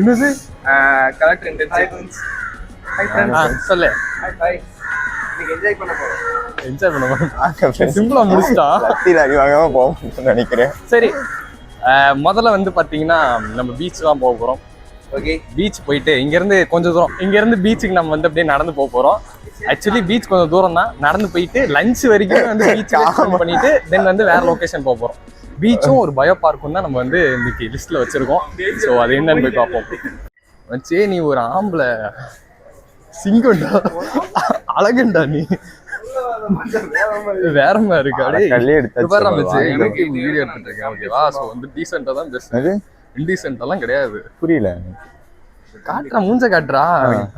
என்னது collector intensive. Hi friends. சொல்லு. High. நீங்க என்ஜாய் பண்ண போறோம். சிம்பிளா முடிச்சிட்டா. லத்தில அடி வாங்காம போவோம்னு நினைக்கிறேன். சரி, முதல்ல வந்து பாத்தீங்கன்னா நம்ம பீச் தான் போக போறோம். ஓகே, பீச் போயிட்டு இங்க இருந்து கொஞ்சம் தூரம், இங்க இருந்து பீச்சுக்கு நம்ம வந்து அப்படியே நடந்து போக போறோம். ஆக்சுவலி பீச் கொஞ்சம் தூரம் தான், நடந்து போயிட்டு லஞ்ச் வரைக்கும் வந்து பீச் பண்ணிட்டு தென் வந்து வேற லொகேஷன் போக போறோம். பீச்சும் ஒரு பயோ பார்க்கும் தான் நம்ம வந்து இன்னைக்கு லிஸ்ட்ல வச்சிருக்கோம். ஸோ அது என்னன்னு போய் பார்ப்போம். வச்சே நீ ஒரு ஆம்பளை சிங்கம்டா, அழகுண்டா நீ, வேற மாதிரி இருக்காரு. எனக்கு வீடியோ எடுத்துட்டு இருக்கேன். ஓகேவா? ஸோ வந்து டீசெண்டா தான் பேசுறது, இன்டீசென்ட் கிடையாது. புரியல, காட்டுறா மூஞ்ச காட்டுறா.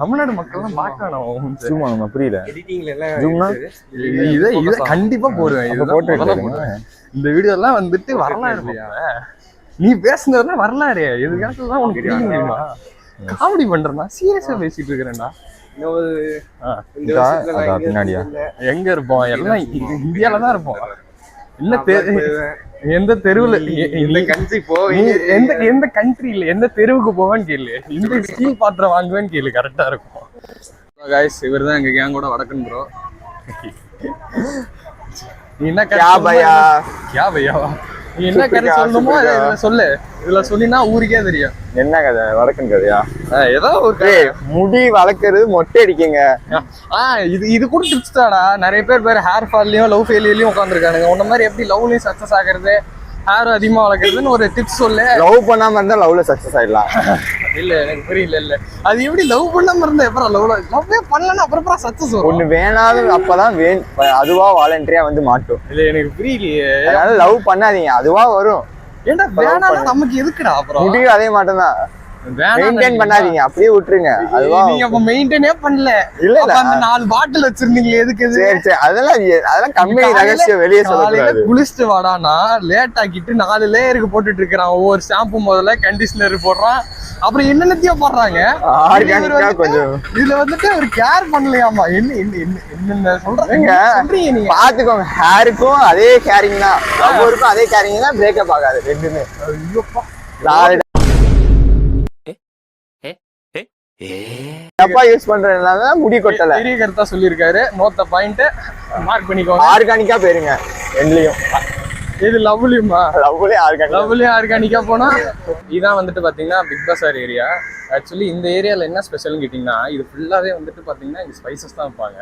தமிழ்நாடு மக்கள் தான் பார்க்கணும். சும்மா புரியல. எடிட்டிங்ல எல்லாம் இதை கண்டிப்பா போடுவேன். இதை போட்டு இந்த வீடியோ எல்லாம் வந்துட்டு வரலாறு. நீ பேசுனதுல வரலாறு எதுக்காக தான் உனக்கு தெரிய முடியுமா? காமெடி பண்றா, சீரியஸா பேசிட்டு இருக்கிறேன்டா. பின்னாடியா எங்க இருப்போம்? எல்லாம் இந்தியால தான் இருப்போம். எந்த தெருவுல, இந்த கண்ட்ரி போ, எந்த கண்ட்ரில எந்த தெருவுக்கு போவேன்னு கேளு, இந்த ஸ்டீல் பாத்திரம் வாங்குவேன்னு கேளு, கரெக்டா இருக்கும். गाइस, இவர் தான் எங்க கேங்கோட வடக்கன் ப்ரோ. நீ என்ன क्या भैया நீ என்ன கதை சொல்லணுமோ இதுல சொல்லு. இதுல சொன்னா ஊருக்கே தெரியும். என்ன கதை? வளர்க்கன் கதையா? ஏதோ ஒரு முடி வளர்க்கறது, மொட்டை அடிக்குங்க. இது கூட டிப்ஸ் தாடா. நிறைய பேர் ஹேர் ஃபால்லயும் லவ் ஃபெயிலியர்லயும் உட்காந்துருக்கானுங்க. உன்ன மாதிரி எப்படி லவ்லயும் சக்சஸ் ஆகுறது, ஹேர் அதிகமா வளர்க்கறதுன்னு ஒரு டிப்ஸ் சொல்லு. லவ் பண்ணாம இருந்தா லவ்ல சக்சஸ் ஆயிடலாம். இல்ல எனக்கு புரியல. இல்ல அது எப்படி லவ் பண்ணாம இருந்தா எப்பறம் லவ்வே பண்ணலன்னா அப்புறம் சக்சஸ் வரும். ஒண்ணு வேணாலும் அப்பதான் அதுவா வாலண்டரியா வந்து மாட்டும். இல்ல எனக்கு புரியலையே. அதனால லவ் பண்ணாதீங்க, அதுவா வரும். ஏன்டா வேணாலும் நமக்கு எதுக்குடா? அப்புறம் முடியும் அதே மாட்டம் தான். மெயின்டைன் பண்ணாதீங்க, அப்படியே விட்டுருங்க. அதுவா நீங்க அப்ப மெயின்டைனே பண்ணல. இல்ல அந்த 4 பாட்டில் வச்சிருந்தீங்களே எதுக்கு? சரி அதெல்லாம் கம்பெனி ரகசியம் வெளியே சொல்லக்கூடாது. குளிச்சுட்டு வாடானா லேட் ஆக்கிட்டு 4 லேயருக்கு போட்டுட்டு இருக்கான். ஒவ்வொரு ஷாம்பு முதல்ல கண்டிஷனர் போடுறான், அப்புறம் என்னென்னத்தையோ போடுறாங்க. கொஞ்சம் இதுல வந்துட்டு ஒரு கேர் பண்ணலையாமா. என்ன சொல்றீங்க? நீங்க பாத்துக்கோங்க, ஹேருக்கும் அதே கேரிங் தான், லவ்வுக்கும் அதே கேரிங் தான். பிரேக்கப் ஆகாது ரெண்டுமே. தப்பா யூஸ் பண்றதுனால முடி கொட்டல. பெரிய கருத்தா சொல்லியிருக்காரு. நோத்த பாயிண்ட் மார்க் பண்ணிக்கோங்க. ஆர்கானிக்கா போயிருங்க ரெண்டுலயும். இது லவ்லியுமா? லவ்லியும் ஆர்கானிக்கா போனா இதான் வந்துட்டு பாத்தீங்கன்னா பிக் பஸார் ஏரியா. ஆக்சுவலி இந்த ஏரியால என்ன ஸ்பெஷல்னு கேட்டீங்கன்னா, இது ஃபுல்லாவே வந்துட்டு பாத்தீங்கன்னா இங்க ஸ்பைசஸ் தான் வைப்பாங்க.